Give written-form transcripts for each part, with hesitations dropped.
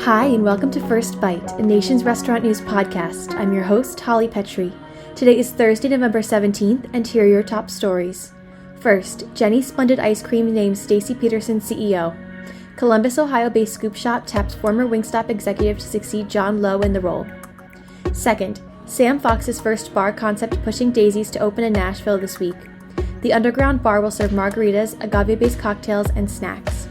Hi, and welcome to First Bite, a nation's restaurant news podcast. I'm your host, Holly Petrie. Today is Thursday, November 17th, and here are your top stories. First, Jenny's Splendid Ice Cream names Stacy Peterson CEO. Columbus, Ohio-based Scoop Shop taps former Wingstop executive to succeed John Lowe in the role. Second, Sam Fox's first bar concept pushing Daisies to open in Nashville this week. The underground bar will serve margaritas, agave-based cocktails, and snacks.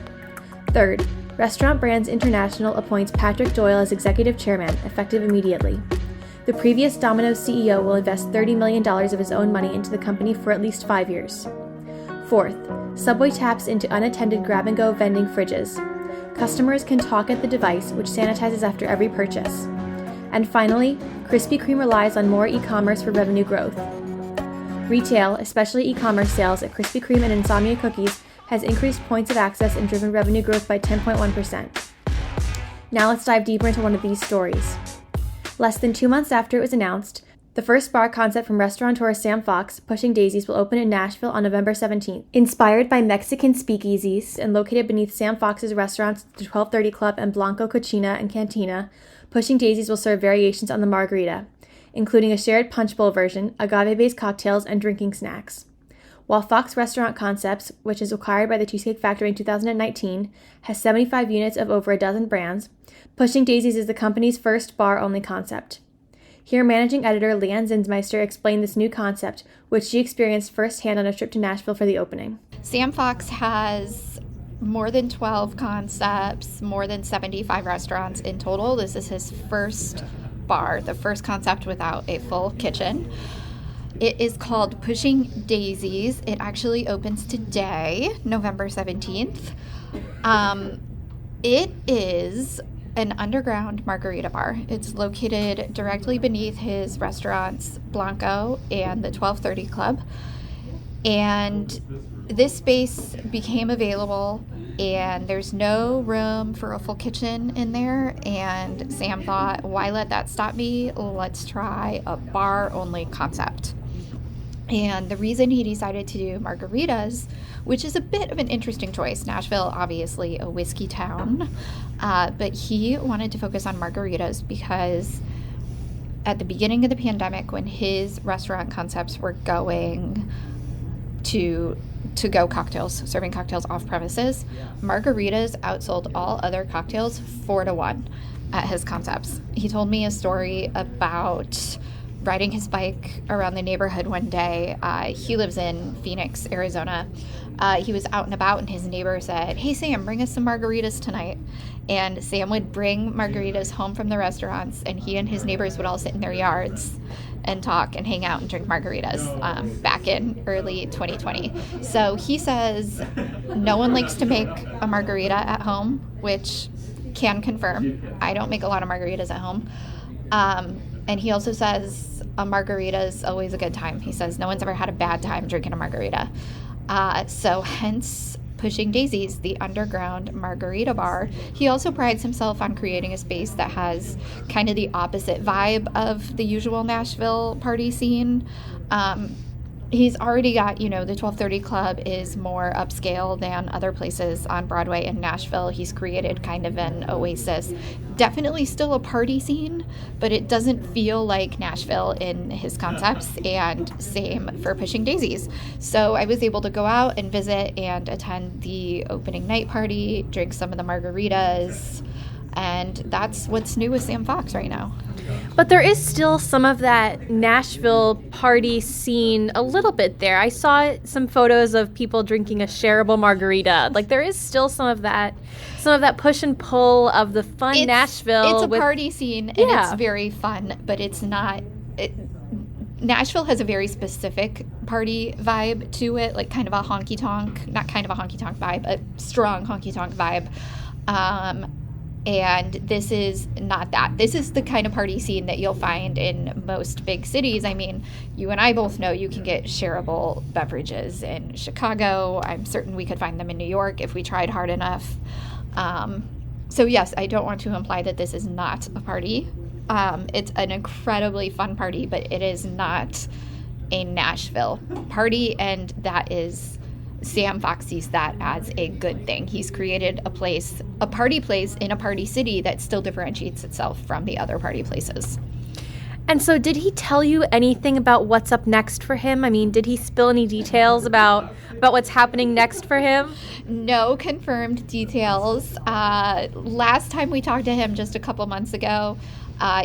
Third, Restaurant Brands International appoints Patrick Doyle as executive chairman, effective immediately. The previous Domino's CEO will invest $30 million of his own money into the company for at least 5 years. Fourth, Subway taps into unattended grab-and-go vending fridges. Customers can talk at the device, which sanitizes after every purchase. And finally, Krispy Kreme relies on more e-commerce for revenue growth. Retail, especially e-commerce sales at Krispy Kreme and Insomnia Cookies, has increased points of access and driven revenue growth by 10.1%. Now let's dive deeper into one of these stories. Less than 2 months after it was announced, the first bar concept from restaurateur Sam Fox, Pushing Daisies, will open in Nashville on November 17th. Inspired by Mexican speakeasies and located beneath Sam Fox's restaurants, the 1230 Club and Blanco, Cocina, and Cantina, Pushing Daisies will serve variations on the margarita, including a shared punch bowl version, agave-based cocktails, and drinking snacks. While Fox Restaurant Concepts, which is acquired by the Cheesecake Factory in 2019, has 75 units of over a dozen brands, Pushing Daisies is the company's first bar-only concept. Here, managing editor Leigh Anne Zinsmeister explained this new concept, which she experienced firsthand on a trip to Nashville for the opening. Sam Fox has more than 12 concepts, more than 75 restaurants in total. This is his first bar, the first concept without a full kitchen. It is called Pushing Daisies. It actually opens today, November 17th. It is an underground margarita bar. It's located directly beneath his restaurants, Blanco and the 1230 Club. And this space became available, and there's no room for a full kitchen in there. And Sam thought, why let that stop me? Let's try a bar-only concept. And the reason he decided to do margaritas, which is a bit of an interesting choice, Nashville, obviously a whiskey town, but he wanted to focus on margaritas because at the beginning of the pandemic, when his restaurant concepts were going to go cocktails, serving cocktails off premises, margaritas outsold all other cocktails 4-1 at his concepts. He told me a story about riding his bike around the neighborhood one day. He lives in Phoenix, Arizona. He was out and about, and his neighbor said, "Hey, Sam, bring us some margaritas tonight." And Sam would bring margaritas home from the restaurants, and he and his neighbors would all sit in their yards and talk and hang out and drink margaritas back in early 2020. So he says no one likes to make a margarita at home, which can confirm. I don't make a lot of margaritas at home. And he also says a margarita is always a good time. He says no one's ever had a bad time drinking a margarita. So hence Pushing Daisies, the underground margarita bar. He also prides himself on creating a space that has kind of the opposite vibe of the usual Nashville party scene. He's already got, the 1230 Club is more upscale than other places on Broadway in Nashville. He's created kind of an oasis. Definitely still a party scene, but it doesn't feel like Nashville in his concepts, and same for Pushing Daisies. So I was able to go out and visit and attend the opening night party, drink some of the margaritas, and that's what's new with Sam Fox right now. But there is still some of that Nashville party scene a little bit there. I saw some photos of people drinking a shareable margarita. Like, there is still some of that push and pull of the fun Nashville. It's a party scene, and it's very fun, but it's not. Nashville has a very specific party vibe to it, like kind of a honky-tonk, not kind of a honky-tonk vibe, a strong honky-tonk vibe. And this is not that. This is the kind of party scene that you'll find in most big cities. I mean, you and I both know you can get shareable beverages in Chicago. I'm certain we could find them in New York if we tried hard enough. So yes, I don't want to imply that this is not a party. It's an incredibly fun party, but it is not a Nashville party, and that is Sam Fox sees that as a good thing. He's created a party place in a party city that still differentiates itself from the other party places. And so did he tell you anything about what's up next for him? I mean, did he spill any details about what's happening next for him? No confirmed details. Last time we talked to him just a couple months ago,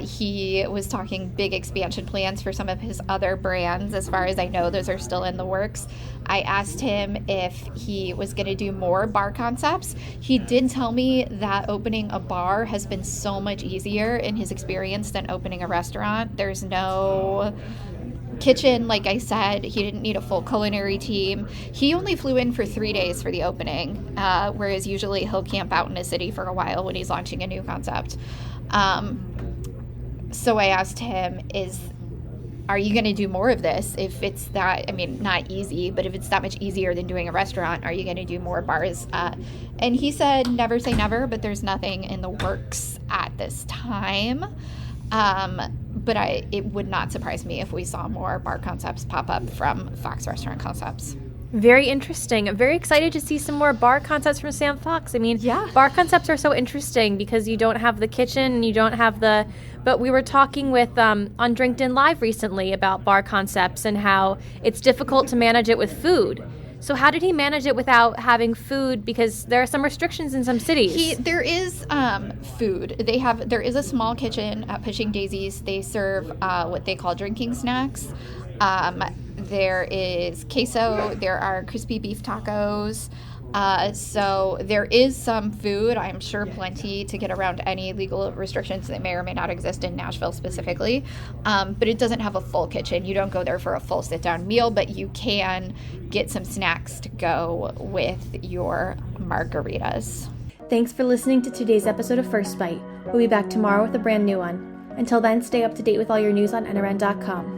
he was talking big expansion plans for some of his other brands. As far as I know, those are still in the works. I asked him if he was going to do more bar concepts. He did tell me that opening a bar has been so much easier in his experience than opening a restaurant. There's no kitchen, like I said. He didn't need a full culinary team. He only flew in for 3 days for the opening, whereas usually he'll camp out in a city for a while when he's launching a new concept. So I asked him, are you going to do more of this? If it's that, I mean, not easy, but if it's that much easier than doing a restaurant, are you going to do more bars? And he said, never say never, but there's nothing in the works at this time. But it would not surprise me if we saw more bar concepts pop up from Fox Restaurant Concepts. Very interesting. I'm very excited to see some more bar concepts from Sam Fox. I mean, yeah, bar concepts are so interesting because you don't have the kitchen and you don't have but we were talking with on Drinked Live recently about bar concepts and how it's difficult to manage it with food. So how did he manage it without having food? Because there are some restrictions in some cities. There is food. There is a small kitchen at Pushing Daisies. They serve what they call drinking snacks. There is queso. There are crispy beef tacos. So there is some food. I'm sure plenty to get around any legal restrictions that may or may not exist in Nashville specifically. But it doesn't have a full kitchen. You don't go there for a full sit-down meal, but you can get some snacks to go with your margaritas. Thanks for listening to today's episode of First Bite. We'll be back tomorrow with a brand new one. Until then, stay up to date with all your news on NRN.com.